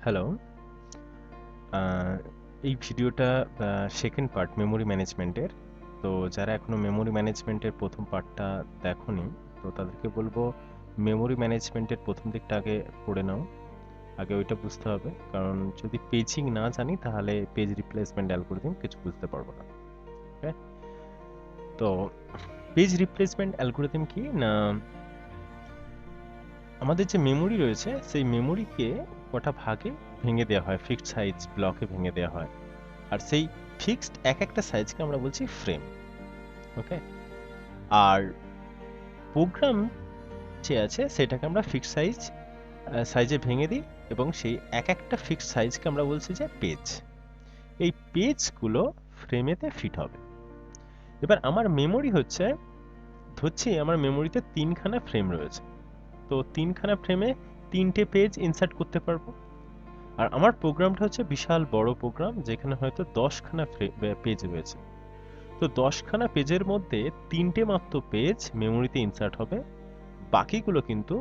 Hello. আহ, এই ভিডিওটা second part memory ম্যানেজমেন্টের। তো যারা এখনো মেমোরি ম্যানেজমেন্টের প্রথম পার্টটা দেখোনি, তো তাদেরকে বলবো মেমোরি ম্যানেজমেন্টের প্রথম দিকটা আগে পড়ে নাও। আগে ওইটা বুঝতে হবে, কারণ যদি পেজিং না জানি তাহলে পেজ রিপ্লেসমেন্ট অ্যালগরিদম কিছু বুঝতে পারবো না। ওকে, তো পেজ রিপ্লেসমেন্ট অ্যালগরিদম কি না, আমাদের যে মেমোরি রয়েছে সেই মেমোরিকে কটা ভাগে ভেঙে দেওয়া হয়, ফিক্সড সাইজ ব্লকে ভেঙে দেওয়া হয়। আর সেই ফিক্সড এক একটা সাইজকে আমরা বলছি ফ্রেম। ওকে, আর প্রোগ্রাম যে আছে সেটাকে আমরা ফিক্সড সাইজে ভেঙে দিই, এবং সেই এক একটা ফিক্সড সাইজকে আমরা বলছি যে পেজ। এই পেজগুলো ফ্রেমেতে ফিট হবে। এবার আমার মেমোরি হচ্ছে, ধরছি আমার মেমোরিতে তিনখানা ফ্রেম রয়েছে, তো তিনখানা ফ্রেমে তিনটে পেজ ইনসার্ট করতে পারবো। আর আমার প্রোগ্রামটা হচ্ছে বিশাল বড় প্রোগ্রাম, যেখানে হয়তো 10খানা পেজ রয়েছে। তো 10খানা পেজের মধ্যে তিনটে মাত্র পেজ মেমোরিতে ইনসার্ট হবে, বাকিগুলো কিন্তু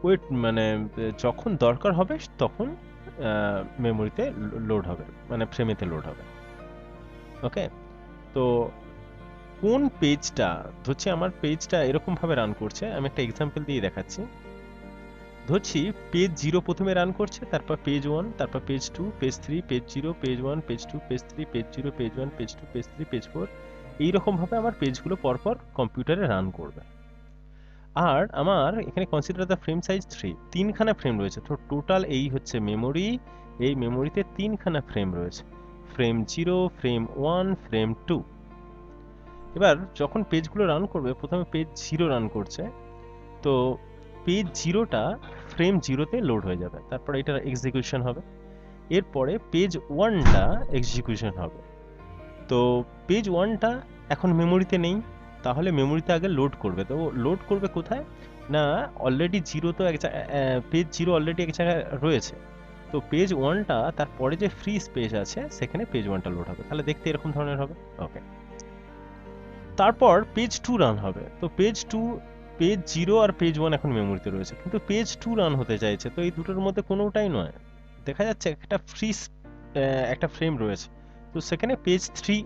ওয়েট মানে যখন দরকার হবে তখন মেমোরিতে লোড হবে, মানে ফ্রেমেতে লোড হবে। ওকে, তো কোন পেজটা, ধরছি আমার পেজটা এরকম ভাবে রান করছে, আমি একটা এক্সাম্পল দিয়ে দেখাচ্ছি। ধরছি পেজ 0 প্রথমে রান করছে, তারপর পেজ 1, তারপর page 2, page 3, page 0, page 1, page 2, page 3, page 0, page 1, page 2, page 3, page 4। এইরকম ভাবে আমার পেজগুলো পরপর কম্পিউটারে রান করবে। আর আমার এখানে কনসিডার দ্য ফ্রেম সাইজ 3, তিনখানা ফ্রেম রয়েছে। তো টোটাল এই হচ্ছে মেমোরি, এই মেমোরিতে তিনখানা ফ্রেম রয়েছে, ফ্রেম 0, ফ্রেম 1, ফ্রেম 2। এবার যখন পেজগুলো রান করবে, প্রথমে পেজ 0 রান করছে, তো পেজ 0টা ফ্রেম 0তে লোড হয়ে যাবে, তারপর এটা এক্সিকিউশন হবে। এরপরে পেজ 1টা এক্সিকিউশন হবে। তো পেজ 1টা এখন মেমোরিতে নেই, তাহলে মেমোরিতে আগে লোড করবে। তো লোড করবে কোথায় না, অলরেডি 0 তো পেজ 0 অলরেডি এক জায়গায় রয়েছে। তো পেজ 1টা তারপরে যে ফ্রি স্পেস আছে সেখানে পেজ 1টা লোড হবে, তাহলে দেখতে এরকম ধরনের হবে। ওকে, তারপর পেজ 2 রান হবে। তো পেজ 0 আর পেজ 1 এখন মেমোরিতে রয়েছে, কিন্তু পেজ 2 রান হতে চাইছে, তো এই দুটোর মধ্যে কোনোটাই নয়। দেখা যাচ্ছে একটা একটা ফ্রেম রয়েছে, তো সেখানে পেজ 3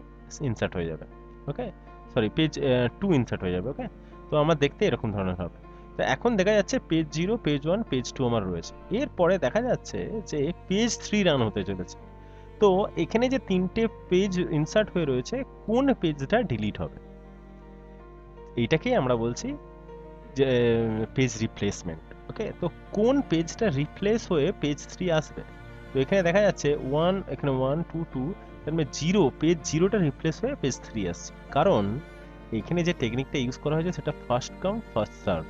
ইনসার্ট হয়ে যাবে। ওকে, সরি, পেজ 2 ইনসার্ট হয়ে যাবে। ওকে, তো আমার দেখতে এরকম ধরনের হবে। তো এখন দেখা যাচ্ছে পেজ 0, পেজ 1, পেজ 2 আমার রয়েছে। এরপরে দেখা যাচ্ছে যে পেজ 3 রান হতে চলেছে। তো এখানে যে তিনটে পেজ ইনসার্ট হয়ে রয়েছে, কোন পেজটা ডিলিট হবে, এইটাকেই আমরা বলছি যে পেজ রিপ্লেসমেন্ট। ওকে, তো কোন পেজটা রিপ্লেস হয়ে পেজ 3 আসবে। তো এখানে দেখা যাচ্ছে 1, এখানে 1 2 2, তার মানে 0, পেজ 0টা রিপ্লেস হয়ে পেজ 3 আসছে। কারণ এখানে যে টেকনিকটা ইউজ করা হয়েছে সেটা first come first serve,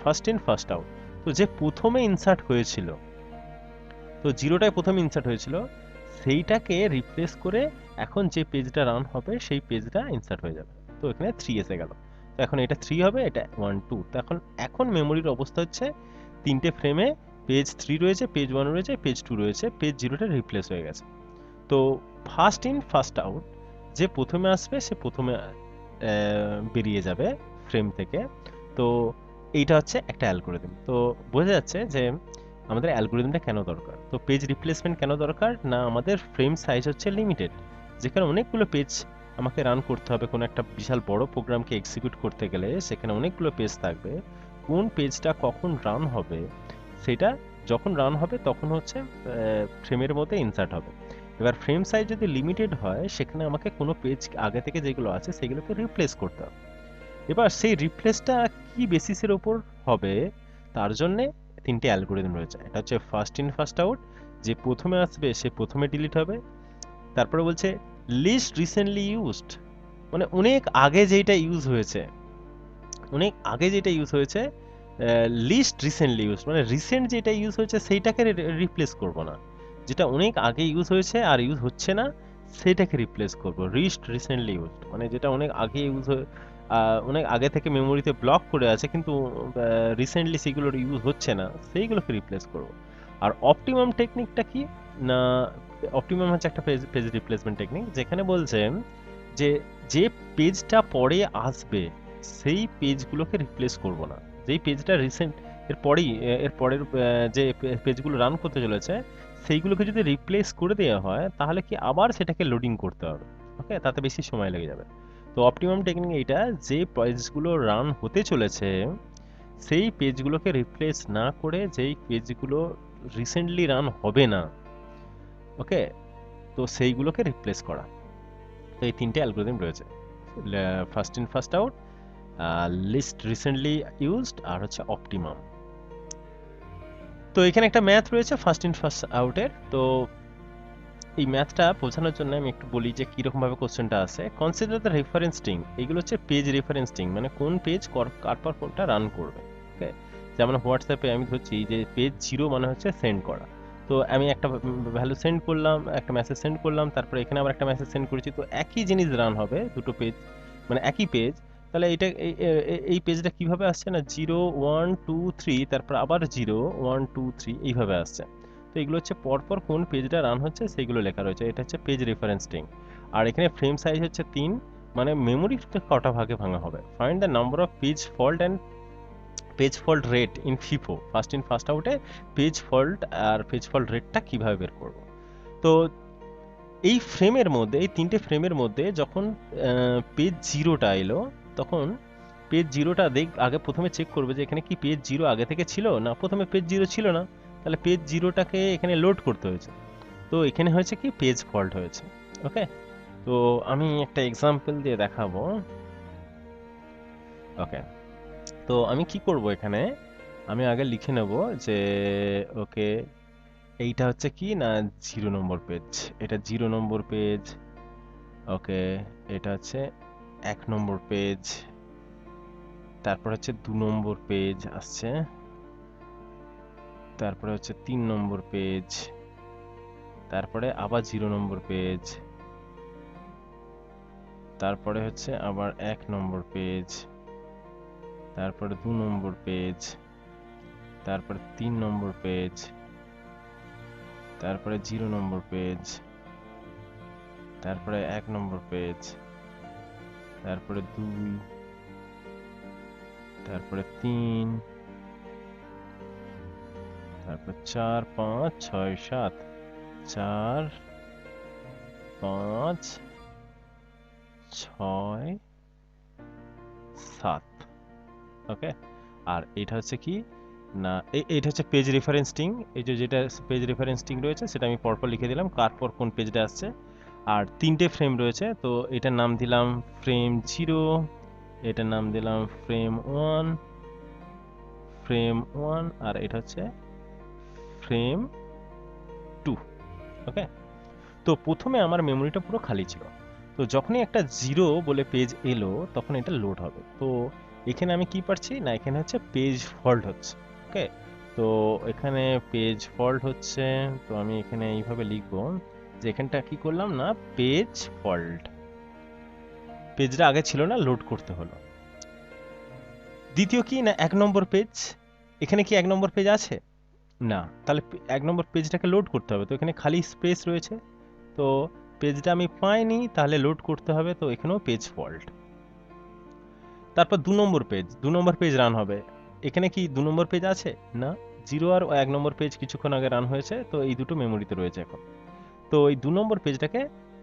first in first out. তো যে প্রথমে ইনসার্ট হয়েছিল, তো 0টায় প্রথমে ইনসার্ট হয়েছিল, সেইটাকে রিপ্লেস করে এখন যে পেজটা রান হবে সেই পেজটা ইনসার্ট হয়ে যাবে। তো এখানে 3 এসে গেল, তো এখন এটা 3 হবে, এটা 1 2। তো এখন এখন মেমোরির অবস্থা হচ্ছে তিনটে ফ্রেমে পেজ 3 রয়েছে, পেজ 1 রয়েছে, পেজ 2 রয়েছে, পেজ 0টা রিপ্লেস হয়ে গেছে। তো ফার্স্ট ইন ফার্স্ট আউট, যে প্রথমে আসবে সে প্রথমে বেরিয়ে যাবে ফ্রেম থেকে। তো এইটা হচ্ছে একটা অ্যালগোরিদম। তো বোঝা যাচ্ছে যে আমাদের অ্যালগোরিদমটা কেন দরকার। তো পেজ রিপ্লেসমেন্ট কেন দরকার না, আমাদের ফ্রেম সাইজ হচ্ছে লিমিটেড, যেখানে অনেকগুলো পেজ আমাকে রান করতে হবে। কোনো একটা বিশাল বড় প্রোগ্রামকে এক্সিকিউট করতে গেলে সেখানে অনেকগুলো পেজ থাকবে। কোন পেজটা কখন রান হবে, সেটা যখন রান হবে তখন হচ্ছে ফ্রেমের মধ্যে ইনসার্ট হবে। এবার ফ্রেম সাইজ যদি লিমিটেড হয়, সেখানে আমাকে কোনো পেজ আগে থেকে যেগুলো আছে সেগুলোকে রিপ্লেস করতে হবে। এবার সেই রিপ্লেসটা কি বেসিসের ওপর হবে, তার জন্যে তিনটে অ্যালগোরিদম রয়েছে। এটা হচ্ছে ফার্স্ট ইন ফার্স্ট আউট, যে প্রথমে আসবে সে প্রথমে ডিলিট হবে। তারপরে বলছে লিস্ট রিসেন্টলি ইউজড, মানে অনেক আগে যেটা ইউজ হয়েছে, অনেক আগে যেটা ইউজ হয়েছে, লিস্ট রিসেন্টলি ইউজ মানে রিসেন্ট যেটা ইউজ হয়েছে সেইটাকে রিপ্লেস করব না, যেটা অনেক আগে ইউজ হয়েছে আর ইউজ হচ্ছে না সেটাকে রিপ্লেস করব। লিস্ট রিসেন্টলি ইউজড মানে যেটা অনেক আগে অনেক আগে থেকে মেমোরিতে ব্লক করে আছে, কিন্তু রিসেন্টলি সেগুলোর ইউজ হচ্ছে না, সেইগুলোকে রিপ্লেস করব। আর অপটিমাম টেকনিকটা কি না, অপটিমাম হচ্ছে একটা পেজ রিপ্লেসমেন্ট টেকনিক, যেখানে বলছেন যে যে পেজটা পরে আসবে সেই পেজগুলোকে রিপ্লেস করব না, যেই পেজটা এর পরের যে পেজগুলো রান করতে চলেছে সেইগুলোকে যদি রিপ্লেস করে দেওয়া হয় তাহলে কি আবার সেটাকে লোডিং করতে হবে। ওকে, তাতে বেশি সময় লেগে যাবে। তো অপটিমাম টেকনিক এইটা, যে পেজগুলো রান হতে চলেছে সেই পেজগুলোকে রিপ্লেস না করে যেই পেজগুলো রিসেন্টলি রান হবে না, ওকে, তো সেইগুলোকে রিপ্লেস করা। তো এই তিনটে অ্যালগোরিদম রয়েছে, first in first out, least recently used, আর হচ্ছে অপটিমাম। তো এখানে একটা ম্যাথ রয়েছে ফার্স্ট ইন ফার্স্ট আউটের। তো এই ম্যাথটা বোঝানোর জন্য আমি একটু বলি যে কীরকম ভাবে কোশ্চেনটা আছে। কনসিডার দ্য রেফারেন্স স্ট্রিং, এগুলো হচ্ছে পেজ রেফারেন্স স্ট্রিং, মানে কোন পেজ কার পর কোনটা রান করবে। ওকে, যেমন হোয়াটসঅ্যাপে আমি ধরছি যে পেজ 0 মানে হচ্ছে সেন্ড করা। তো আমি একটা ভ্যালু সেন্ড করলাম, একটা মেসেজ সেন্ড করলাম, তারপরে এখানে আবার একটা মেসেজ সেন্ড করেছি, তো একই জিনিস রান হবে দুটো পেজ, মানে একই পেজ। তাহলে এটা এই পেজটা কিভাবে আসছে না 0 1 2 3, তারপর আবার 0 1 2 3 এইভাবে আসছে। তো এগুলো হচ্ছে পরপর কোন পেজটা রান হচ্ছে সেইগুলো লেখা রয়েছে, এটা হচ্ছে পেজ রেফারেন্স স্ট্রিং। আর এখানে ফ্রেম সাইজ হচ্ছে 3, মানে মেমোরিটা কটা ভাগে ভাঙা হবে। Find the number of page fault and page fault rate in FIFO, first in first আউটে পেজ ফল্ট আর পেজ ফল্ট রেটটা কিভাবে বের করব। তো এই ফ্রেমের মধ্যে, এই তিনটে ফ্রেমের মধ্যে যখন পেজ 0টা এলো, তখন পেজ 0টা আগে প্রথমে চেক করবে যে এখানে কি পেজ 0 আগে থেকে ছিল না, প্রথমে পেজ 0 ছিল না, তাহলে পেজ 0টাকে এখানে লোড করতে হয়েছে। তো এখানে হয়েছে কি পেজ ফল্ট হয়েছে। ওকে, তো আমি একটা এক্সাম্পল দিয়ে দেখাবো। ওকে, তো আমি কি করব, এখানে আমি আগে লিখে নেব যে ওকে এইটা হচ্ছে কি না 0 নম্বর পেজ, এটা 0 নম্বর পেজ। ওকে, এটা হচ্ছে 1 নম্বর পেজ, তারপর হচ্ছে 2 নম্বর পেজ আসছে, তারপরে হচ্ছে 3 নম্বর পেজ, তারপরে আবার 0 নম্বর পেজ, তারপরে হচ্ছে আবার 1 নম্বর পেজ, তারপরে 2 নম্বর পেজ, তারপরে 3 নম্বর পেজ, তারপরে 0 নম্বর পেজ, তারপরে 1 নম্বর পেজ, তারপরে 2, তারপরে 3, তারপর 4 5 6 7, 4 5 6 7। ওকে, আর এটা হচ্ছে কি না এইটা হচ্ছে পেজ রেফারেন্স স্ট্রিং। এই যে যেটা পেজ রেফারেন্স স্ট্রিং রয়েছে সেটা আমি পরপর লিখে দিলাম কার পর কোন পেজটা আসছে। আর তিনটে ফ্রেম রয়েছে, তো এটার নাম দিলাম ফ্রেম 0, এটার নাম দিলাম ফ্রেম 1, আর এটা হচ্ছে ফ্রেম 2। ওকে, তো প্রথমে আমার মেমোরিটা পুরো খালি ছিল, তো যখনই একটা 0 বলে পেজ এলো তখন এটা লোড হবে। তো এখানে আমি কি পাচ্ছি না, এখানে হচ্ছে পেজ ফল্ট হচ্ছে। ওকে, তো এখানে পেজ ফল্ট হচ্ছে, তো আমি এখানে এইভাবে লিখবো যে এখানটা কি করলাম না পেজ ফল্ট, পেজটা আগে ছিল না, লোড করতে হলো। দ্বিতীয় কি না 1 নম্বর পেজ, এখানে কি 1 নম্বর পেজ আছে না, তাহলে 1 নম্বর পেজটাকে লোড করতে হবে, তো এখানে খালি স্পেস রয়েছে, তো পেজটা আমি পাইনি, তাহলে লোড করতে হবে, তো এখানেও পেজ ফল্ট। তারপর 2 নম্বর পেজ, 2 নম্বর পেজ রান হবে, এখানে কি 2 নম্বর পেজ আছে না, 0 আর 1 নম্বর পেজ কিছুক্ষণ আগে রান হয়েছে, তো এই দুটো মেমোরিতে রয়েছে এখন, তো এই 2 নম্বর পেজটাকে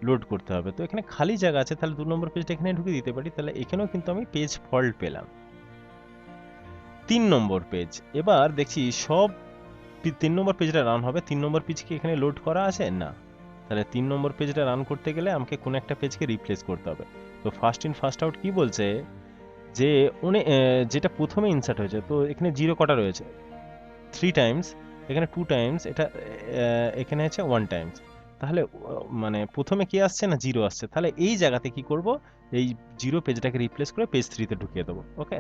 লোড করতে হবে, তো এখানে খালি জায়গা আছে, তাহলে 2 নম্বর পেজটা এখানে ঢুকে দিতে পারি, তাহলে এখানেও কিন্তু আমি পেজ ফল্ট পেলাম। 3 নম্বর পেজ, এবার দেখছি সব 3 নম্বর পেজটা রান হবে, 3 নম্বর পেজ কি এখানে লোড করা আছে না, তাহলে 3 নম্বর পেজটা রান করতে গেলে আমাকে কোন একটা পেজকে রিপ্লেস করতে হবে। তো ফার্স্ট ইন ফার্স্ট আউট কি বলছে যে যেটা প্রথমে ইনসার্ট হয়েছে, তো এখানে 0 কটা রয়েছে 3 টাইমস, এখানে 2 টাইমস, এটা এখানে আছে 1 টাইমস, তাহলে মানে প্রথমে কি আসছে না 0 আসছে, তাহলে এই জায়গাতে কি করব, এই 0 পেজটাকে রিপ্লেস করে পেজ 3 তে ঢুকিয়ে দেবো। ওকে,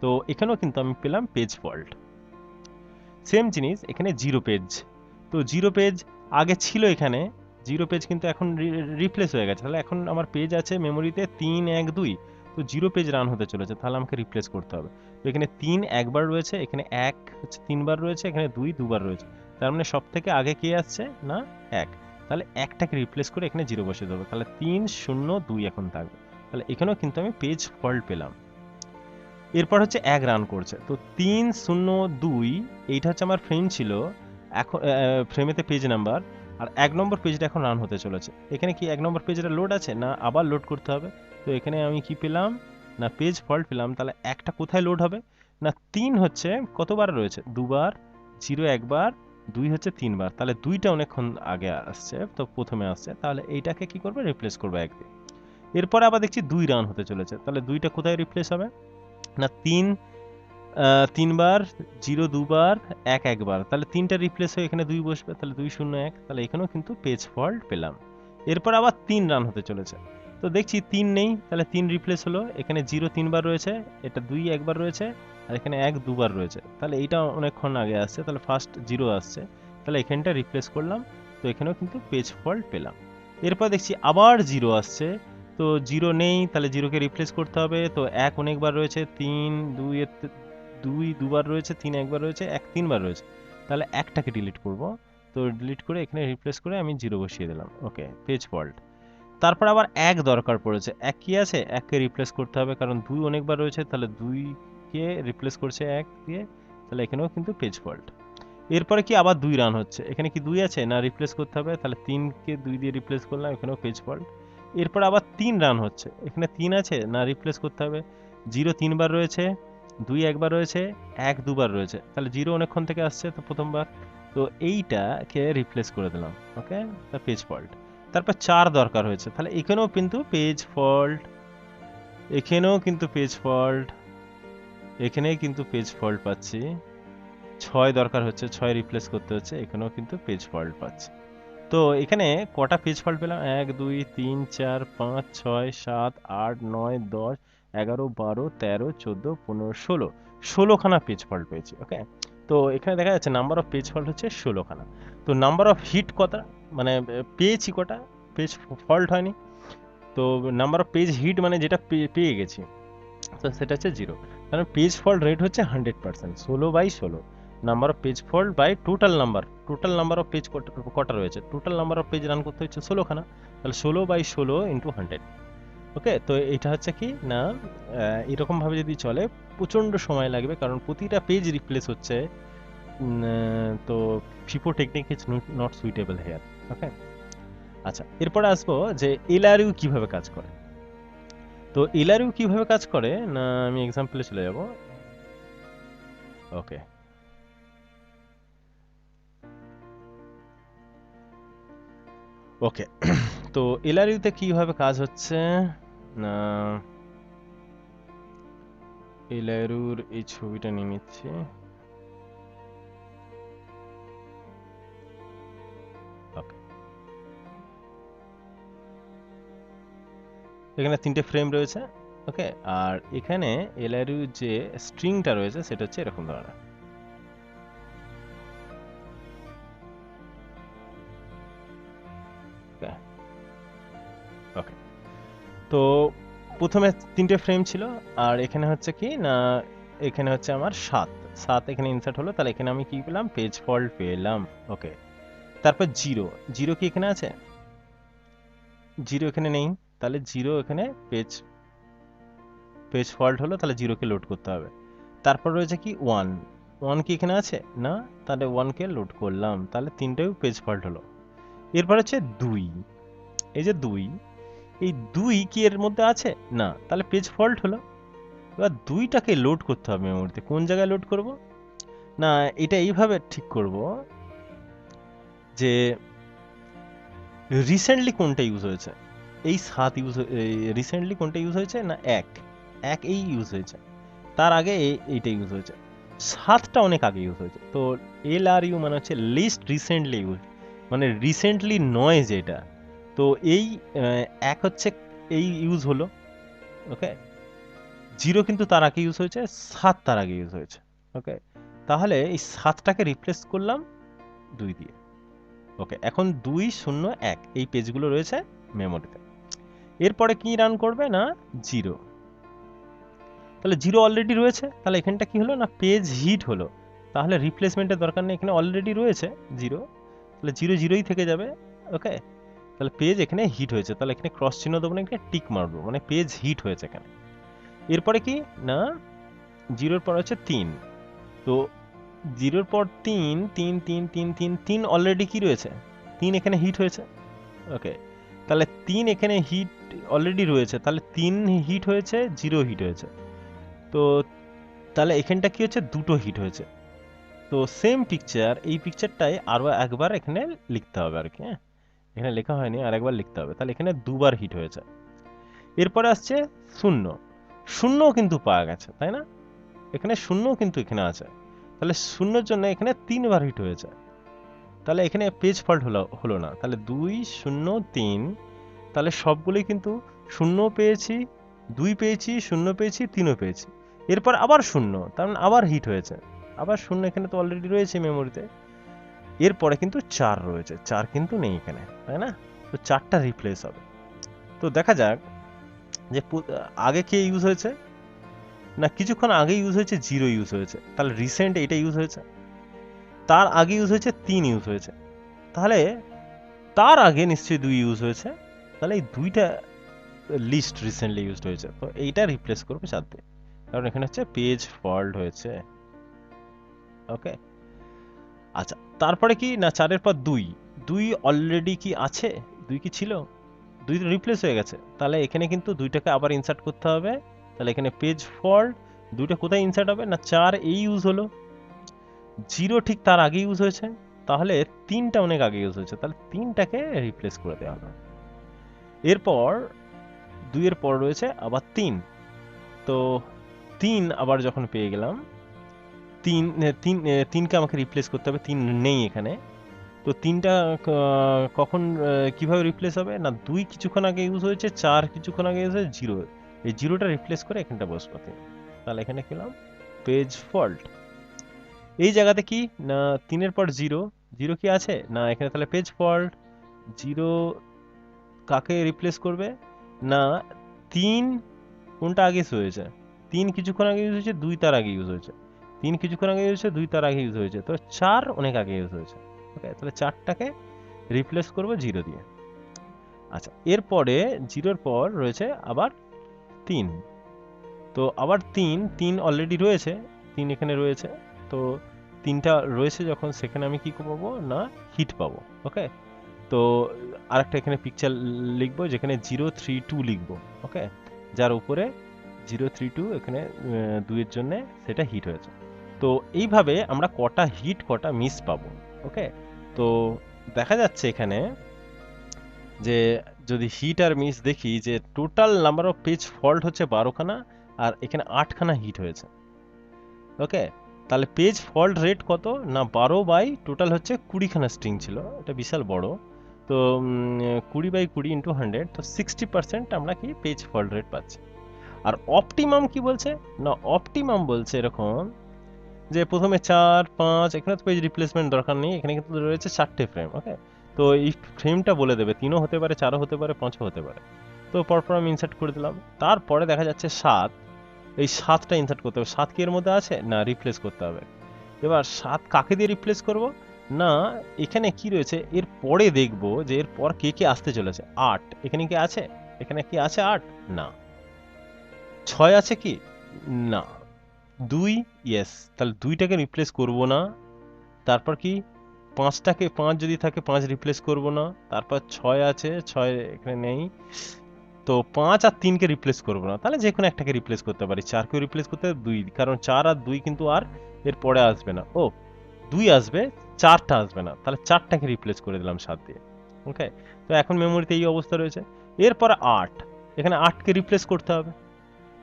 তো এখানেও কিন্তু আমি পেলাম পেজ ফল্ট। সেম জিনিস এখানে 0 পেজ, তো 0 পেজ আগে ছিল, এখানে 0 পেজ কিন্তু এখন রিপ্লেস হয়ে গেছে, তাহলে এখন আমার পেজ আছে মেমোরিতে 3 1 2, তো 0 পেজ রান হতে চলেছে, তাহলে আমাকে রিপ্লেস করতে হবে। তো এখানে 3 একবার রয়েছে, এখানে 1 হচ্ছে 3 বার রয়েছে, এখানে 2 দুবার রয়েছে, তার মানে সব থেকে আগে কে আসছে না 1, তাহলে 1টাকে রিপ্লেস করে এখানে 0 বসিয়ে দেবো, তাহলে 3 0 2 এখন থাকবে, তাহলে এখানেও কিন্তু আমি পেজ ফল্ট পেলাম। এরপর হচ্ছে 1 রান করছে, তো 302 এইটা হচ্ছে আমার ফ্রেম ছিল, এখন ফ্রেমেতে পেজ নাম্বার, আর 1 নম্বর পেজটা এখন রান হতে চলেছে। এখানে কি 1 নম্বর পেজটা লোড আছে না আবার লোড করতে হবে? তো এখানে আমি কি পেলাম না পেজ ফল্ট পেলাম। তাহলে একটা কোথায় লোড হবে না 3 হচ্ছে কতবার রয়েছে, দুবার, 0 একবার, 2 হচ্ছে 3 বার, তাহলে 2টা অনেকক্ষণ আগে আসছে, তো প্রথমে আসছে, তাহলে এইটাকে কি করবে রিপ্লেস করবে 1 দিয়ে। এরপরে আবার দেখছি 2 রান হতে চলেছে, তাহলে 2টা কোথায় রিপ্লেস হবে না 3 বার, 0 দুবার, 1 একবার, তাহলে 3টা রিপ্লেস হয়ে এখানে 2 বসবে, তাহলে 2 0 1, তাহলে এখানেও কিন্তু পেজ ফল্ট পেলাম। এরপর আবার 3 রান হতে চলেছে, তো দেখছি 3 নেই, তাহলে 3 রিপ্লেস হলো, এখানে 0 3 বার রয়েছে, এটা 2 একবার রয়েছে, আর এখানে 1 দুবার রয়েছে, তাহলে এইটা অনেকক্ষণ আগে আসছে, তাহলে ফার্স্ট 0 আসছে, তাহলে এখানটা রিপ্লেস করলাম, তো এখানেও কিন্তু পেজ ফল্ট পেলাম। এরপর দেখছি আবার 0 আসছে, তো 0 নেই, তাহলে 0কে রিপ্লেস করতে হবে, তো 1 অনেকবার রয়েছে, 3 2 এর 2 দুবার রয়েছে, 3 একবার রয়েছে, 1 3 বার রয়েছে, তাহলে একটাকে ডিলিট করব, তো ডিলিট করে এখানে রিপ্লেস করে আমি 0 বসিয়ে দিলাম। ওকে, পেজ ফল্ট। তারপর আবার 1 দরকার পড়েছে, 1 কি আছে, 1কে রিপ্লেস করতে হবে, কারণ 2 অনেকবার রয়েছে, তাহলে 2কে রিপ্লেস করছে 1 দিয়ে, তাহলে এখানেও কিন্তু পেজ ফল্ট। এরপরে কি আবার 2 রান হচ্ছে, এখানে কি 2 আছে না রিপ্লেস করতে হবে, তাহলে 3কে 2 দিয়ে রিপ্লেস করলাম, এখানেও পেজ ফল্ট। এরপর আবার 3 রান হচ্ছে, এখানে 3 আছে না রিপ্লেস করতে হবে, 0 3 বার রয়েছে, 2 একবার রয়েছে, 1 দুবার রয়েছে, তাহলে 0 অনেকক্ষণ থেকে আসছে, তো প্রথমবার, তো এইটাকে রিপ্লেস করে দিলাম। ওকে, তা পেজ ফল্ট। তারপর 4 দরকার হয়েছে, তাহলে এখানেও কিন্তু পেজ ফল্ট, এখানেও কিন্তু পেজ ফল্ট, এখানেই কিন্তু পেজ ফল্ট পাচ্ছি। 6 দরকার হচ্ছে, 6 রিপ্লেস করতে হচ্ছে, এখানেও কিন্তু পেজ ফল্ট পাচ্ছি। তো এখানে কটা পেজ ফল্ট পেলাম, 1 2 3 4 5 6 7 8 9 10 11 12 13 14 15 16, 16 খানা পেজ ফল্ট পেয়েছি। ওকে, তো এখানে দেখা যাচ্ছে নাম্বার অফ পেজ ফল্ট হচ্ছে 16 খানা। তো নাম্বার অফ হিট কটা, মানে পেয়েছি কটা, পেজ ফল্ট হয়নি, তো নাম্বার অফ পেজ হিট মানে যেটা পেয়ে গেছি, তো সেটা হচ্ছে 0, কারণ পেজ ফল্ট রেট হচ্ছে 100%, 16/16, number of page fault by total number of page কটা রয়েছে, total number of page run করতে হচ্ছে 16 খানা, তাহলে 16/16 ইন্টু 100। ওকে, তো এটা হচ্ছে কি না এরকম ভাবে যদি চলে প্রচন্ড সময় লাগবে, কারণ প্রতিটা পেজ রিপ্লেস হচ্ছে, তো FIFO technique is not suitable here. Okay, আচ্ছা, এরপরে আসবো যে এলআরইউ কিভাবে কাজ করে। তো এলআরইউ কিভাবে কাজ করে না আমি এক্সাম্পলে চলে যাব। ওকে, ওকে, তো এলআরইউতে কিভাবে কাজ হচ্ছে না, এলআরইউর এই ছবিটা নিয়ে নিচ্ছি। ওকে, এখানে 3টে ফ্রেম রয়েছে। ওকে, আর এখানে এলআরইউ যে স্ট্রিংটা রয়েছে সেটা হচ্ছে এরকম ধরনের। ওকে, তো প্রথমে 3টে ফ্রেম ছিল, আর এখানে হচ্ছে কি না এখানে হচ্ছে আমার 7 এখানে ইনসার্ট হলো, তাহলে এখানে আমি কি পেলাম পেজ ফল্ট পেলাম। ওকে, তারপর 0 কি এখানে আছে, 0 এখানে নেই, তাহলে 0 এখানে পেজ ফল্ট হলো, তাহলে 0কে লোড করতে হবে। তারপর রয়েছে কি 1 কি এখানে আছে না, তাহলে 1কে লোড করলাম, তাহলে 3টেও পেজ ফল্ট হলো। এরপর হচ্ছে 2, এই যে 2, এই 2 কি এর মধ্যে আছে না, তাহলে পেজ ফল্ট হলো। এবার 2টাকে লোড করতে হবে মেমোরিতে, কোন জায়গায় লোড করব না, এটা এইভাবে ঠিক করব যে রিসেন্টলি কোনটা ইউজ হয়েছে, এই 7 ইউজ, রিসেন্টলি কোনটা ইউজ হয়েছে না 1 এই ইউজ হয়েছে, তার আগে এইটা ইউজ হয়েছে, 7টা অনেক আগে ইউজ হয়েছে, তো এলআরইউ মানে হচ্ছে লিস্ট রিসেন্টলি ইউজ, মানে রিসেন্টলি নয় যেটা, তো এই 1 হচ্ছে এই ইউজ হলো। ওকে, 0 কিন্তু তার আগে ইউজ হয়েছে, 7 তার আগে ইউজ হয়েছে। ওকে, তাহলে এই 7টাকে রিপ্লেস করলাম 2 দিয়ে। ওকে, এখন 2 0 1 এই পেজগুলো রয়েছে মেমোরিতে। এরপরে কি রান করবে না 0, তাহলে 0 অলরেডি রয়েছে, তাহলে এখানটা কি হলো না পেজ হিট হলো, তাহলে রিপ্লেসমেন্টের দরকার নেই, এখানে অলরেডি রয়েছে 0, তাহলে 0 0ই থেকে যাবে। ওকে, তাহলে পেজ এখানে হিট হয়েছে, তাহলে এখানে ক্রস চিহ্ন দেবো না, এখানে টিক মারবো, মানে পেজ হিট হয়েছে এখানে। এরপরে কি না জিরোর পর হচ্ছে 3, তো জিরোর পর 3 3 3 3 3 3 অলরেডি কি রয়েছে, 3 এখানে হিট হয়েছে। ওকে, তাহলে 3 এখানে হিট অলরেডি রয়েছে, তাহলে 3 হিট হয়েছে, 0 হিট হয়েছে। তো তাহলে এখানটা কি হচ্ছে, দুটো হিট হয়েছে। তো সেম পিকচার, এই পিকচারটাই আরও একবার এখানে লিখতে হবে আর কি। হ্যাঁ, এখানে লেখা হয়নি, আর একবার লিখতে হবে। তাহলে এখানে দুবার হিট হয়েছে। এরপরে আসছে শূন্য, শূন্যও কিন্তু পাওয়া গেছে, তাই না? এখানে শূন্য কিন্তু এখানে আছে, তাহলে শূন্যর জন্য এখানে 3বার হিট হয়েছে। তাহলে এখানে পেজ ফল্ট হলো না। তাহলে 2 0 3, তাহলে সবগুলোই কিন্তু শূন্য পেয়েছি, 2 পেয়েছি, শূন্য পেয়েছি, 3ও পেয়েছি। এরপর আবার শূন্য, তার মানে আবার হিট হয়েছে। আবার শূন্য এখানে তো অলরেডি রয়েছে মেমোরিতে। এরপরে কিন্তু 4 রয়েছে, 4 কিন্তু নেই এখানে, তাই না? তো 4টা রিপ্লেস হবে। তো দেখা যাক যে আগে কে ইউজ হয়েছে, না কিছুক্ষণ আগে ইউজ হয়েছে 0 ইউজ হয়েছে, তাহলে রিসেন্ট এটা ইউজ হয়েছে। তার আগে ইউজ হয়েছে 3 ইউজ হয়েছে, তাহলে তার আগে নিশ্চয়ই 2 ইউজ হয়েছে, তাহলে এই দুইটা লিস্ট রিসেন্টলি ইউজড হয়েছে। তো এইটা রিপ্লেস করবে 4 দিয়ে, কারণ এখানে হচ্ছে পেজ ফল্ট হয়েছে। ওকে, আচ্ছা তারপরে কি না 4-এর পর 2, 2 অলরেডি কি আছে, 2 কি ছিল, 2 তো রিপ্লেস হয়ে গেছে। তাহলে এখানে কিন্তু 2টাকে আবার ইনসার্ট করতে হবে। তাহলে এখানে পেজ ফল্ট, 2টা কোথায় ইনসার্ট হবে, না 4 এই ইউজ হলো, 0 ঠিক তার আগে ইউজ হয়েছে, তাহলে 3টা অনেক আগে ইউজ হয়েছে, তাহলে 3টাকে রিপ্লেস করে দেওয়া হলো। এরপর 2 এর পর রয়েছে আবার 3, তো 3 আবার যখন পেয়ে গেলাম, 3কে আমাকে রিপ্লেস করতে হবে, 3 নেই এখানে। তো 3টা কখন কিভাবে রিপ্লেস হবে, না 2 কিছুক্ষণ আগে ইউজ হয়েছে, 4 কিছুক্ষণ আগে ইউজ হয়েছে, 0, এই 0টা রিপ্লেস করে এখানটা বসবো 3। তাহলে এখানে পেলাম পেজ ফল্ট। এই জায়গাতে কি না 3-এর পর 0, 0 কি আছে না এখানে, তাহলে পেজ ফল্ট। 0 কাকে রিপ্লেস করবে, না 3 কোনটা আগে হয়েছে, 3 কিছুক্ষণ আগে ইউজ হয়েছে, 2 তার আগে ইউজ হয়েছে, 3 কিছুক্ষণ আগে ইউজ হয়েছে, 2 তার আগে ইউজ হয়েছে, তো 4 অনেক আগে ইউজ হয়েছে। ওকে, তাহলে 4টাকে রিপ্লেস করব 0 দিয়ে। আচ্ছা, এরপরে 0-এর পর রয়েছে আবার 3, তো আবার 3 অলরেডি রয়েছে, 3 এখানে রয়েছে, তো 3টা রয়েছে যখন, সেখানে আমি কি পাবো না হিট পাবো। ওকে, তো আরেকটা এখানে পিকচার লিখবো যেখানে 032 লিখবো। ওকে, যার উপরে 032 এখানে 2-এর জন্য সেটা হিট হয়েছে। তো এইভাবে আমরা কটা হিট কটা মিস পাবো। ওকে, তো দেখা যাচ্ছে এখানে যে যদি হিট আর মিস দেখি, যে total number of page fault হচ্ছে 12খানা, আর এখানে 8খানা হিট হয়েছে। ওকে, তাহলে পেজ ফল্ট রেট কত না 12 বাই টোটাল হচ্ছে 20খানা স্ট্রিং ছিল, এটা বিশাল বড়। তো 20 বাই 20 ইন্টু 100, তো 60% আমরা কি পেজ ফল্ট রেট পাচ্ছি। আর অপটিমাম কি বলছে, না অপটিমাম বলছে এরকম যে প্রথমে 4 5, এখানে তো পেজ রিপ্লেসমেন্ট দরকার নেই, এখানে কিন্তু রয়েছে 4টে ফ্রেম। ওকে, তো এই ফ্রেমটা বলে দেবে 3ও হতে পারে, 4ও হতে পারে, 5ও হতে পারে। তো পরপর আমি ইনসার্ট করে দিলাম। তারপরে দেখা যাচ্ছে 7, এই 7টা ইনসার্ট করতে হবে। 7 কি এর মধ্যে আছে না, রিপ্লেস করতে হবে। এবার 7 কাকে দিয়ে রিপ্লেস করব, না এখানে কি রয়েছে এর পরে দেখব যে এর পর কে কে আসতে চলেছে। 8 এখানে কি আছে, এখানে কি আছে 8 না, 6 আছে কি না, 2 ইয়েস, তাহলে 2টাকে রিপ্লেস করব না। তারপর কি 5টাকে, 5 যদি থাকে 5 রিপ্লেস করব না। তারপর 6 আছে, 6 এখানে নেই, তো 5 আর 3কে রিপ্লেস করব না, তাহলে যে কোনো একটাকে রিপ্লেস করতে পারি। 4কেও রিপ্লেস করতে হবে, 2, কারণ 4 আর 2 কিন্তু আর এর পরে আসবে না। ও 2 আসবে, 4টা আসবে না, তাহলে 4টাকে রিপ্লেস করে দিলাম 7 দিয়ে। ওকে, তো এখন মেমোরিতে এই অবস্থা রয়েছে। এরপর 8, এখানে 8কে রিপ্লেস করতে হবে।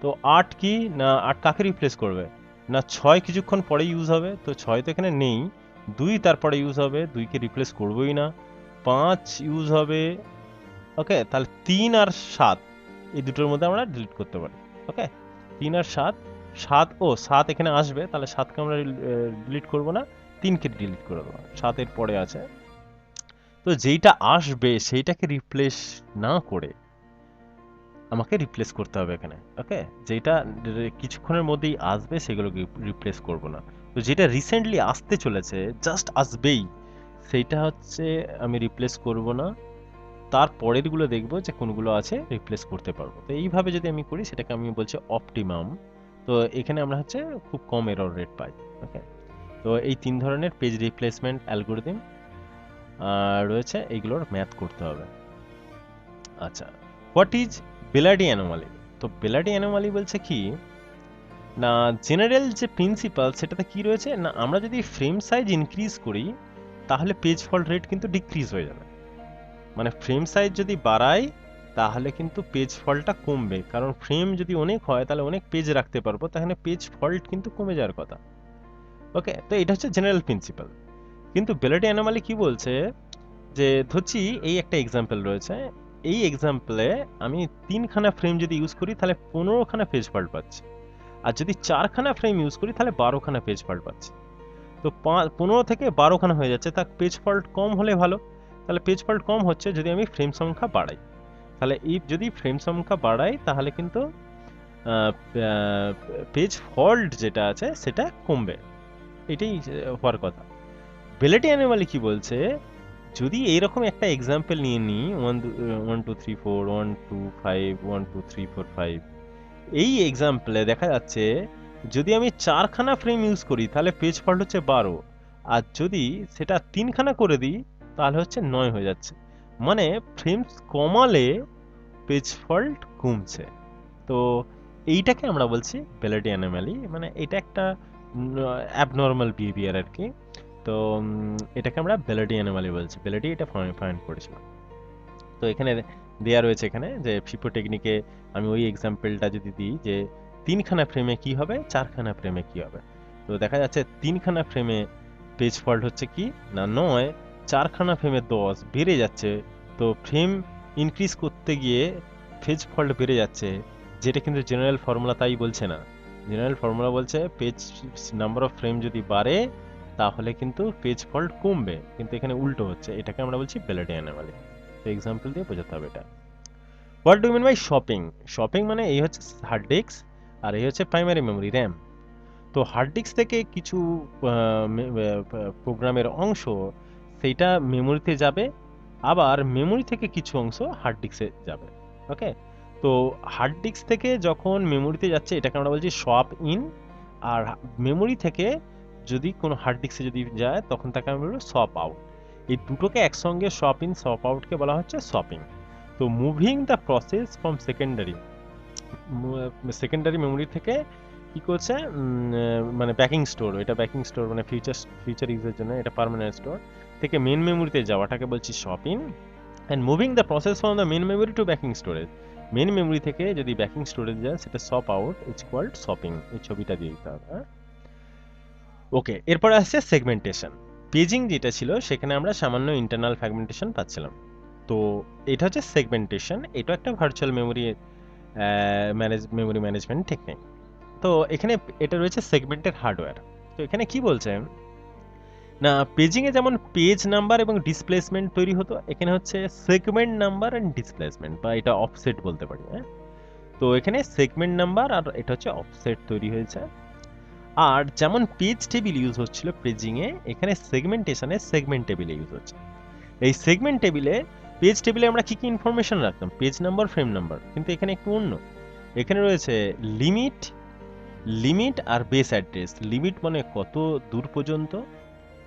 তো 8 কি না 8 কাকে রিপ্লেস করবে, না 6 কিছুক্ষণ পরে ইউজ হবে, তো 6 তো এখানে নেই, 2 তারপরে ইউজ হবে, 2কে রিপ্লেস করবোই না। 5 ইউজ হবে। ওকে, তাহলে 3 আর 7 এই দুটোর মধ্যে আমরা ডিলিট করতে পারি। ওকে, 3 আর 7, 7 ও 7 এখানে আসবে, তাহলে 7কে আমরা ডিলিট করব না, 3কে ডিলিট করে দেবো, 7 এর পরে আছে। তো যেইটা আসবে সেইটাকে রিপ্লেস না করে আমাকে রিপ্লেস করতে হবে এখানে। ওকে, যেটা কিছুক্ষণের মধ্যেই আসবে সেগুলোকে রিপ্লেস করব না। তো যেটা রিসেন্টলি আসতে চলেছে, জাস্ট আসবেই, সেইটা হচ্ছে আমি রিপ্লেস করব না। তার পরেরগুলো দেখবো যে কোনগুলো আছে রিপ্লেস করতে পারবো। তো এইভাবে যদি আমি করি, সেটাকে আমি বলছি অপটিমাম। তো এখানে আমরা হচ্ছে খুব কম এরর রেট পাই। ওকে, তো এই 3 ধরনের পেজ রিপ্লেসমেন্ট অ্যালগরিদম রয়েছে, এইগুলোর ম্যাথ করতে হবে। আচ্ছা, হোয়াট ইজ বেলাডি অ্যানোমালি? তো বেলাডি অ্যানোমালি বলছে কি না, জেনারেল যে প্রিন্সিপাল সেটাতে কি রয়েছে না, আমরা যদি ফ্রেম সাইজ ইনক্রিজ করি তাহলে পেজ ফল্ট রেট কিন্তু ডিক্রিজ হয়ে যাবে। মানে ফ্রেম সাইজ যদি বাড়াই তাহলে কিন্তু পেজ ফল্টটা কমবে, কারণ ফ্রেম যদি অনেক হয় তাহলে অনেক পেজ রাখতে পারবো, তাহলে পেজ ফল্ট কিন্তু কমে যাওয়ার কথা। ওকে, তো এটা হচ্ছে জেনারেল প্রিন্সিপাল। কিন্তু বেলাডি অ্যানোমালি কি বলছে যে ধরছি এই একটা এক্সাম্পল রয়েছে, এই এক্সাম্পলে আমি 3খানা ফ্রেম যদি ইউজ করি তাহলে 15খানা পেজ ফল্ট পাচ্ছি, আর যদি 4খানা ফ্রেম ইউজ করি তাহলে 12খানা পেজ ফল্ট পাচ্ছি। তো 15 থেকে 12খানা হয়ে যাচ্ছে, তার পেজ ফল্ট কম হলে ভালো। তাহলে পেজ ফল্ট কম হচ্ছে যদি আমি ফ্রেম সংখ্যা বাড়াই, তাহলে এই যদি ফ্রেম সংখ্যা বাড়াই তাহলে কিন্তু পেজ ফল্ট যেটা আছে সেটা কমবে, এটাই হওয়ার কথা। বেলেটি অ্যানোমালি কি বলছে, যদি এইরকম একটা এক্সাম্পল নিয়ে নিই 1 2 3 4 1 2 5 1 2 3 4 5, এই এক্সাম্পলে দেখা যাচ্ছে যদি আমি 4খানা ফ্রেম ইউজ করি তাহলে পেজ ফল্ট হচ্ছে 12, আর যদি সেটা 3খানা করে দিই তাহলে হচ্ছে 9 হয়ে যাচ্ছে। মানে ফ্রেমস কমালে পেজ ফল্ট কমছে। তো এইটাকে আমরা বলছি বেলেডি অ্যানোমালি, মানে এটা একটা অ্যাবনর্মাল বিহেভিয়ার আর কি। তো এটাকে আমরা বেলেডি অ্যানোমালি বলছি, বেলেডি এটা ফাইন্ড করেছিল। তো এখানে দেয়া রয়েছে এখানে যে ফিফো টেকনিকে আমি ওই এক্সাম্পলটা যদি দিই যে 3খানা ফ্রেমে কি হবে, 4খানা ফ্রেমে কি হবে, তো দেখা যাচ্ছে 3খানা ফ্রেমে পেজ ফল্ট হচ্ছে কি না 9, 4খানা ফ্রেমে 10 বেড়ে যাচ্ছে। তো ফ্রেম ইনক্রিজ করতে গিয়ে পেজ ফল্ট বেড়ে যাচ্ছে, যেটা কিন্তু জেনারেল ফর্মুলা তাই বলছে না। জেনারেল ফর্মুলা বলছে পেজ নাম্বার অফ ফ্রেম যদি বাড়ে তাহলে কিন্তু পেজ ফল্ট কমবে, কিন্তু এখানে উল্টো হচ্ছে, এটাকে আমরা বলছি বেলেডি অ্যানোমালি। তো এক্সাম্পল দিয়ে বোঝাতে হবে এটা। What do mean by swapping? Swapping মানে এই হচ্ছে হার্ড ডিস্ক আর এই হচ্ছে প্রাইমারি মেমোরি র্যাম। তো হার্ড ডিস্ক থেকে কিছু প্রোগ্রামের অংশ সেইটা মেমোরিতে যাবে, আবার মেমোরি থেকে কিছু অংশ হার্ড ডিস্কে যাবে। ওকে, তো হার্ড ডিস্ক থেকে যখন মেমোরিতে যাচ্ছে এটাকে আমরা বলছি শপ ইন, আর মেমোরি থেকে যদি কোনো হার্ড ডিস্কে যদি যায় তখন তাকে আমরা বলবো শপ আউট। এই দুটোকে একসঙ্গে শপ ইন শপ আউটকে বলা হচ্ছে শপিং। তো moving the process from secondary memory থেকে কি করছে মানে ব্যাকিং স্টোর, এটা ব্যাকিং স্টোর মানে ফিউচার ইউজের জন্য এটা পার্মানেন্ট স্টোর, থেকে মেন মেমোরিতে যাওয়াটাকে বলছি swap in. And moving the process from the main memory to backing storage, main memory থেকে যদি ব্যাকিং স্টোরেজ যায় সেটা swap out, it's called swapping. এই ছবিটা দিয়ে দিতে হবে। ওকে, এরপরে আসছে সেগমেন্টেশন। পেজিং যেটা ছিল সেখানে আমরা সামান্য ইন্টারনাল ফ্র্যাগমেন্টেশন পাচ্ছিলাম, তো এটা হচ্ছে সেগমেন্টেশন। এটা একটা virtual memory memory management technique. তো এখানে এটা রয়েছে সেগমেন্টের হার্ডওয়্যার। তো এখানে কি বলছে না, পেজিংয়ে যেমন পেজ নাম্বার এবং ডিসপ্লেসমেন্ট তৈরি হতো, এখানে হচ্ছে সেগমেন্ট নাম্বার অ্যান্ড ডিসপ্লেসমেন্ট, বা এটা অফসেট বলতে পারি। হ্যাঁ, তো এখানে সেগমেন্ট নাম্বার আর এটা হচ্ছে অফসেট তৈরি হয়েছে। আর যেমন পেজ টেবিল ইউজ হচ্ছিল পেজিংয়ে, এখানে সেগমেন্টেশনে সেগমেন্ট টেবিল ইউজ হচ্ছে। এই সেগমেন্ট টেবিলে পেজ টেবিলে আমরা কি কি ইনফরমেশন রাখতাম, পেজ নাম্বার ফ্রেম নাম্বার, কিন্তু এখানে একটু অন্য। এখানে রয়েছে লিমিট আর বেস অ্যাড্রেস। লিমিট মানে কত দূর পর্যন্ত,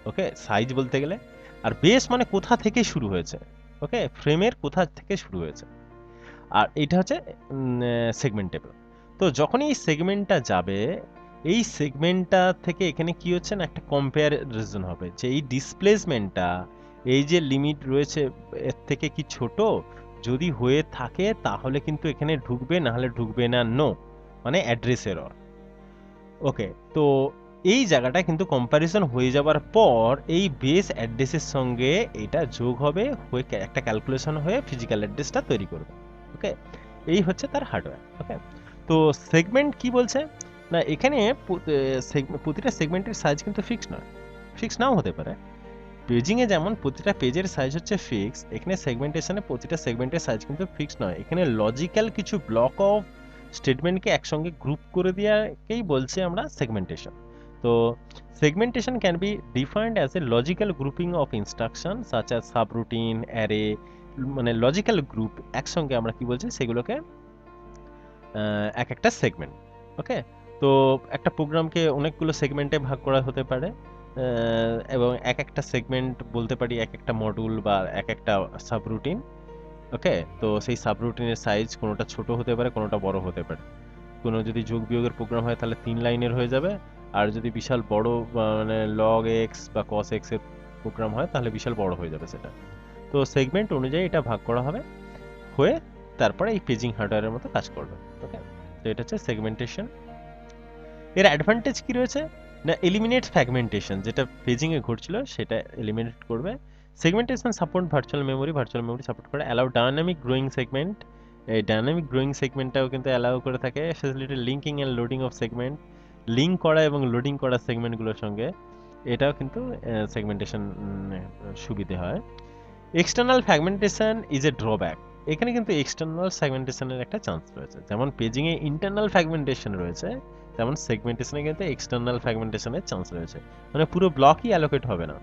ওকে, সাইজ বলতে গেলে, আর বেস মানে কোথা থেকে শুরু হয়েছে, ওকে, ফ্রেমের কোথা থেকে শুরু হয়েছে। আর এটা হচ্ছে সেগমেন্ট টেবিল। তো যখন এই সেগমেন্টটা যাবে, এই সেগমেন্টটা থেকে এখানে কি হচ্ছে না, একটা কম্প্যারিজন হবে যে এই ডিসপ্লেসমেন্টটা, এই যে লিমিট রয়েছে এর থেকে কি ছোট, যদি হয়ে থাকে তাহলে কিন্তু এখানে ঢুকবে, না হলে ঢুকবে না, নো, মানে অ্যাড্রেস এরর। ওকে, তো এই জায়গাটা কিন্তু কম্প্যারিজন হয়ে যাওয়ার পর এই বেস অ্যাড্রেসের সঙ্গে এটা যোগ হবে, হয়ে একটা ক্যালকুলেশন হয়ে ফিজিক্যাল অ্যাড্রেসটা তৈরি করবে। ওকে, এই হচ্ছে তার হার্ডওয়্যার। ওকে, তো সেগমেন্ট কি বলছে না, এখানে প্রতিটা সেগমেন্টের সাইজ কিন্তু ফিক্স নয়, ফিক্স নাও হতে পারে। পেজিংয়ে যেমন প্রতিটা পেজের সাইজ হচ্ছে ফিক্স, এখানে সেগমেন্টেশনে প্রতিটা সেগমেন্টের সাইজ কিন্তু ফিক্স নয়। এখানে লজিক্যাল কিছু ব্লক অফ স্টেটমেন্টকে একসঙ্গে গ্রুপ করে দেওয়াকেই বলছে আমরা সেগমেন্টেশন। তো segmentation can be defined as a logical grouping of instruction such as subroutine, array, মানে লজিক্যাল গ্রুপ একসঙ্গে আমরা কি বলছি সেগুলোকে এক একটা সেগমেন্ট। ওকে, তো একটা প্রোগ্রামকে অনেকগুলো সেগমেন্টে ভাগ করা হতে পারে, এবং এক একটা সেগমেন্ট বলতে পারি এক একটা মডিউল বা এক একটা সাবরুটিন। ওকে, তো সেই সাবরুটিনের সাইজ কোনোটা ছোট হতে পারে, কোনোটা বড় হতে পারে। কোনো যদি যোগ বিয়োগের প্রোগ্রাম হয় তাহলে 3 লাইনের হয়ে যাবে, আর যদি বিশাল বড় মানে log x বা cos x এর প্রোগ্রাম হয় তাহলে বিশাল বড় হয়ে যাবে সেটা। তো সেগমেন্ট অনুযায়ী এটা ভাগ করা হবে, হয়ে তারপরে এই পেজিং হার্ডওয়্যারের মতো কাজ করবে। ওকে, তো এটা হচ্ছে সেগমেন্টেশন। এর অ্যাডভান্টেজ কি রয়েছে না, এলিমিনেট ফ্র্যাগমেন্টেশন, যেটা পেজিং এ ঘটছিল সেটা এলিমিনেট করবে। Segmentation support virtual memory support করে, অ্যালাউ ডায়নামিক গ্রোয়িং সেগমেন্ট। এই ডায়নামিক গ্রোয়িং সেগমেন্টটাও কিন্তু অ্যালাউ করে থাকে, facility linking and loading of segment, link করা এবং লোডিং করা সেগমেন্টগুলোর সঙ্গে, এটাও কিন্তু সেগমেন্টেশন সুবিধে হয়। External fragmentation is a drawback. এখানে কিন্তু এক্সটার্নাল সেগমেন্টেশনের একটা চান্স রয়েছে, যেমন পেজিং এ ইন্টারনাল ফ্র্যাগমেন্টেশন রয়েছে, তেমন সেগমেন্টেশনে কিন্তু এক্সটার্নাল ফ্র্যাগমেন্টেশনের চান্স রয়েছে। মানে পুরো ব্লকই অ্যালোকেট হবে না,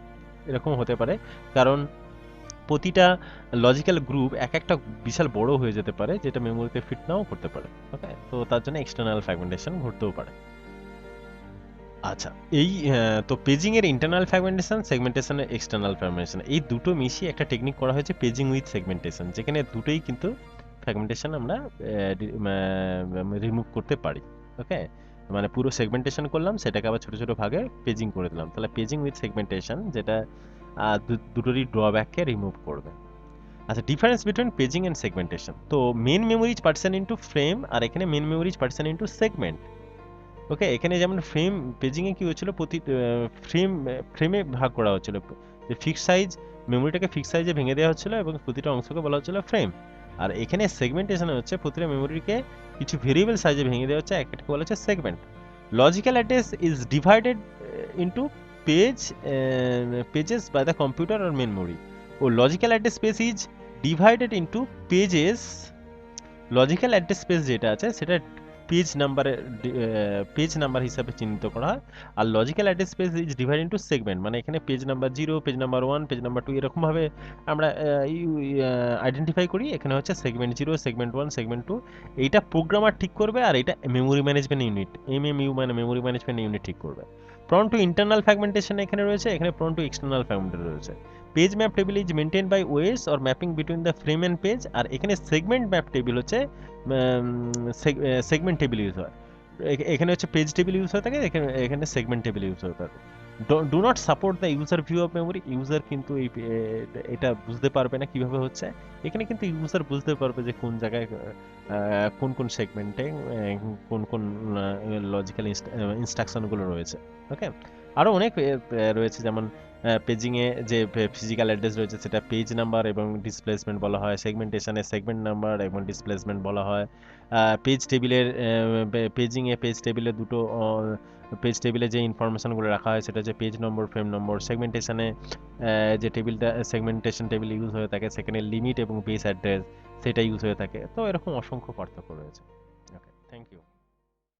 এরকম হতে পারে, কারণ প্রতিটা লজিক্যাল গ্রুপ এক একটা বিশাল বড় হয়ে যেতে পারে, যেটা মেমোরিতে ফিট নাও করতে পারে। ওকে, তো তার জন্য এক্সটার্নাল ফ্র্যাগমেন্টেশন ঘটতেও পারে। আচ্ছা, এই তো পেজিং এর ইন্টারনাল ফ্র্যাগমেন্টেশন, সেগমেন্টেশনের এক্সটার্নাল ফ্র্যাগমেন্টেশন, এই দুটো মিশিয়ে একটা টেকনিক করা হয়েছে পেজিং উইথ সেগমেন্টেশন, যেখানে দুটোই কিন্তু ফ্র্যাগমেন্টেশন আমরা রিমুভ করতে পারি। ওকে, মানে পুরো সেগমেন্টেশন করলাম, সেটাকে আবার ছোট ছোট ভাগে পেজিং করে দিলাম, তাহলে পেজিং উইথ সেগমেন্টেশন যেটা দুটোরই ড্রব্যাককে রিমুভ করবে। আচ্ছা, difference between paging and segmentation, তো main memory is partition into frame, আর এখানে main memory is partition into segment. Okay, এখানে যেমন ফ্রেম পেজিং এ কি হচ্ছিল, প্রতি ফ্রেমে ভাগ করা হচ্ছিল, যে ফিক্স সাইজ মেমোরিটাকে ফিক্স সাইজে ভেঙে দেওয়া হচ্ছিল এবং প্রতিটা অংশকে বলা হচ্ছিল ফ্রেম। আর এখানে সেগমেন্টেশনে হচ্ছে প্রতিটা মেমোরিকে কিছু ভেরিয়েবল সাইজে ভেঙে দেওয়া হচ্ছে, একটাকে বলা হচ্ছে segment. Logical address is divided into pages by the computer or memory, ও logical address space is divided into pages. Logical address space যেটা আছে সেটা পেজ নাম্বার হিসাবে চিহ্নিত করা হয়, আর logical address space is divide into segment, মানে এখানে page number 0, page number 1, page number 2 এরকম ভাবে আমরা আইডেন্টিফাই করি। এখানে হচ্ছে সেগমেন্ট 0, সেগমেন্ট 1, সেগমেন্ট 2, এইটা প্রোগ্রামার ঠিক করবে, আর এটা মেমোরি ম্যানেজমেন্ট ইউনিট, এমএমইউ মানে মেমোরি ম্যানেজমেন্ট ইউনিট ঠিক করবে। প্রন টু ইন্টারনাল ফ্র্যাগমেন্টেশন এখানে রয়েছে, এখানে প্রন টু এক্সটার্নাল ফ্র্যাগমেন্টেশন রয়েছে। Page map table is maintain by OS or mapping between the frame and page, আর এখানে সেগমেন্ট ম্যাপ টেবিল হচ্ছে সেগমেন্ট টেবিল ইউজ হয়। এখানে হচ্ছে পেজ টেবিল ইউজ হয়ে থাকে, এখানে সেগমেন্ট টেবিল ইউজ হয়ে থাকে। Do not support the user view of memory, user কিন্তু এটা বুঝতে পারবে না কিভাবে হচ্ছে। এখানে কিন্তু ইউজার বুঝতে পারবে যে কোন জায়গায় কোন কোন সেগমেন্টে কোন কোন লজিক্যাল ইনস্ট্রাকশনগুলো রয়েছে। ওকে, আরও অনেক রয়েছে, যেমন পেজিংয়ে যে ফিজিক্যাল অ্যাড্রেস রয়েছে সেটা পেজ নাম্বার এবং ডিসপ্লেসমেন্ট বলা হয়, সেগমেন্টেশনে সেগমেন্ট নাম্বার এবং ডিসপ্লেসমেন্ট বলা হয়। পেজ টেবিলের পেজিংয়ে পেজ টেবিলে দুটো পেজ টেবিলে যে ইনফরমেশনগুলো রাখা হয় সেটা হচ্ছে পেজ নম্বর, ফ্রেম নম্বর। সেগমেন্টেশনে যে টেবিলটা সেগমেন্টেশন টেবিল ইউজ হয়ে থাকে সেখানে লিমিট এবং বেস অ্যাড্রেস সেটা ইউজ হয়ে থাকে। তো এরকম অসংখ্য পার্থক্য রয়েছে। ওকে, থ্যাংক ইউ।